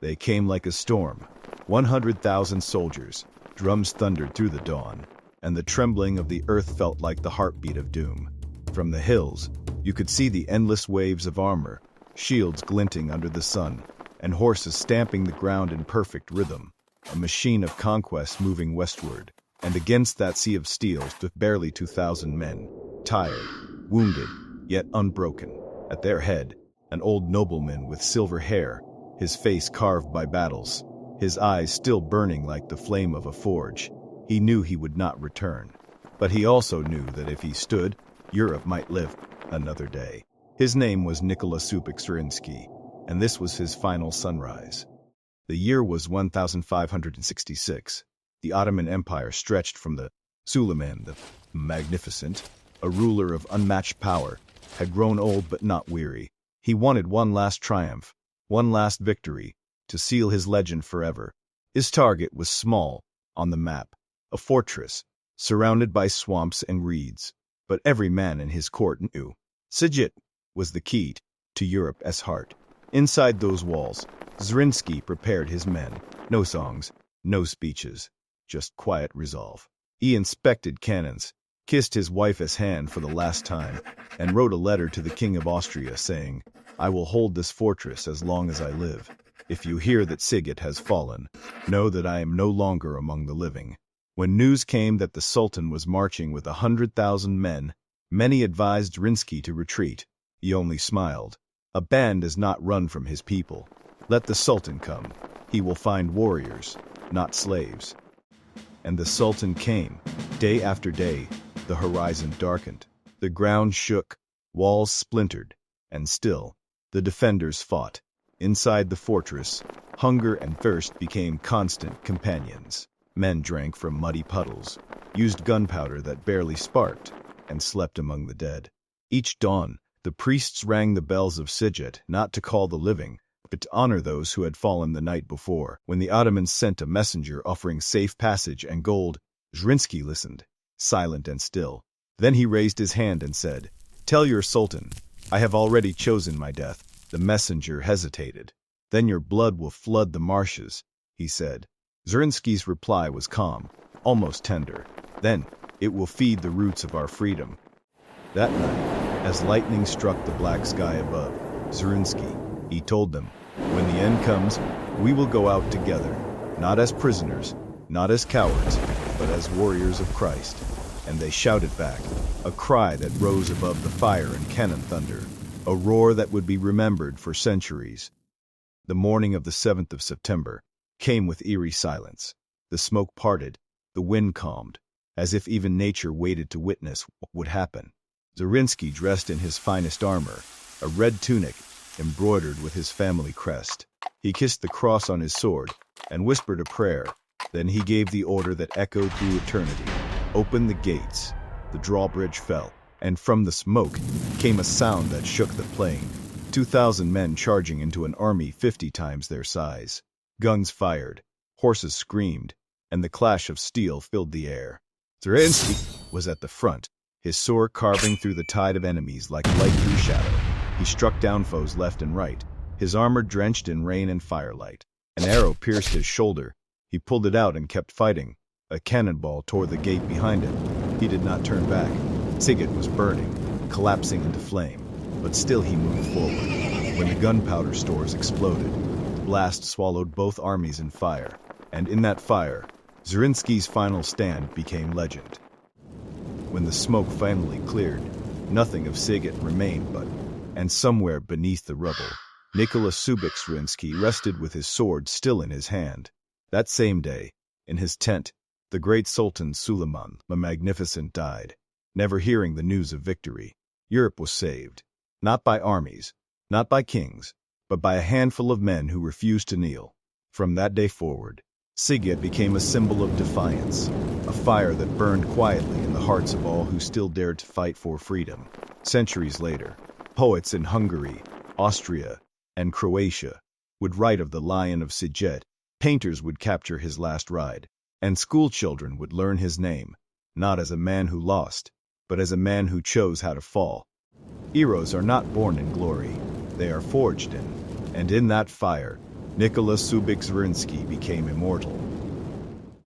They came like a storm. 100,000 soldiers. Drums thundered through the dawn, and the trembling of the earth felt like the heartbeat of doom. From the hills, you could see the endless waves of armor, shields glinting under the sun, and horses stamping the ground in perfect rhythm, a machine of conquest moving westward. And against that sea of steel stood barely 2,000 men, tired, wounded, yet unbroken. At their head, an old nobleman with silver hair, his face carved by battles, his eyes still burning like the flame of a forge. He knew he would not return, but he also knew that if he stood, Europe might live another day. His name was Nikola Subic Zrinski, and this was his final sunrise. The year was 1566. The Ottoman Empire stretched from the Suleiman the Magnificent, a ruler of unmatched power, had grown old but not weary. He wanted one last triumph, one last victory, to seal his legend forever. His target was small, on the map, a fortress, surrounded by swamps and reeds. But every man in his court knew Siget was the key to Europe's heart. Inside those walls, Zrinski prepared his men. No songs, no speeches, just quiet resolve. He inspected cannons, kissed his wife's hand for the last time, and wrote a letter to the King of Austria saying, "I will hold this fortress as long as I live. If you hear that Siget has fallen, know that I am no longer among the living." When news came that the Sultan was marching with 100,000 men, many advised Zrinski to retreat. He only smiled. A band does not run from his people. Let the Sultan come. He will find warriors, not slaves. And the Sultan came. Day after day, the horizon darkened. The ground shook, walls splintered, and still, the defenders fought. Inside the fortress, hunger and thirst became constant companions. Men drank from muddy puddles, used gunpowder that barely sparked, and slept among the dead. Each dawn, the priests rang the bells of Siget, not to call the living, but to honor those who had fallen the night before. When the Ottomans sent a messenger offering safe passage and gold, Zrinski listened, silent and still. Then he raised his hand and said, "Tell your Sultan, I have already chosen my death." The messenger hesitated. "Then your blood will flood the marshes," he said. Zrinski's reply was calm, almost tender. "Then it will feed the roots of our freedom." That night, as lightning struck the black sky above Zrinski, he told them, "When the end comes, we will go out together, not as prisoners, not as cowards, but as warriors of Christ." And they shouted back, a cry that rose above the fire and cannon thunder, a roar that would be remembered for centuries. The morning of the 7th of September came with eerie silence. The smoke parted, the wind calmed, as if even nature waited to witness what would happen. Zrinski, dressed in his finest armor, a red tunic embroidered with his family crest. He kissed the cross on his sword and whispered a prayer. Then he gave the order that echoed through eternity. "Open the gates." The drawbridge fell, and from the smoke came a sound that shook the plain. 2,000 men charging into an army 50 times their size. Guns fired, horses screamed, and the clash of steel filled the air. Zrinski was at the front, his sword carving through the tide of enemies like light through shadow. He struck down foes left and right, his armor drenched in rain and firelight. An arrow pierced his shoulder. He pulled it out and kept fighting. A cannonball tore the gate behind him. He did not turn back. Siget was burning, collapsing into flame, but still he moved forward. When the gunpowder stores exploded, the blast swallowed both armies in fire, and in that fire, Zrinski's final stand became legend. When the smoke finally cleared, nothing of Siget remained and somewhere beneath the rubble, Nikola Subic Zrinski rested with his sword still in his hand. That same day, in his tent, the great Sultan Suleiman the Magnificent died, never hearing the news of victory. Europe was saved, not by armies, not by kings, but by a handful of men who refused to kneel. From that day forward, Siget became a symbol of defiance, a fire that burned quietly in the hearts of all who still dared to fight for freedom. Centuries later, poets in Hungary, Austria, and Croatia would write of the Lion of Siget, painters would capture his last ride, and schoolchildren would learn his name, not as a man who lost, but as a man who chose how to fall. Heroes are not born in glory, they are forged in, and in that fire, Nikola Subic Zrinski became immortal.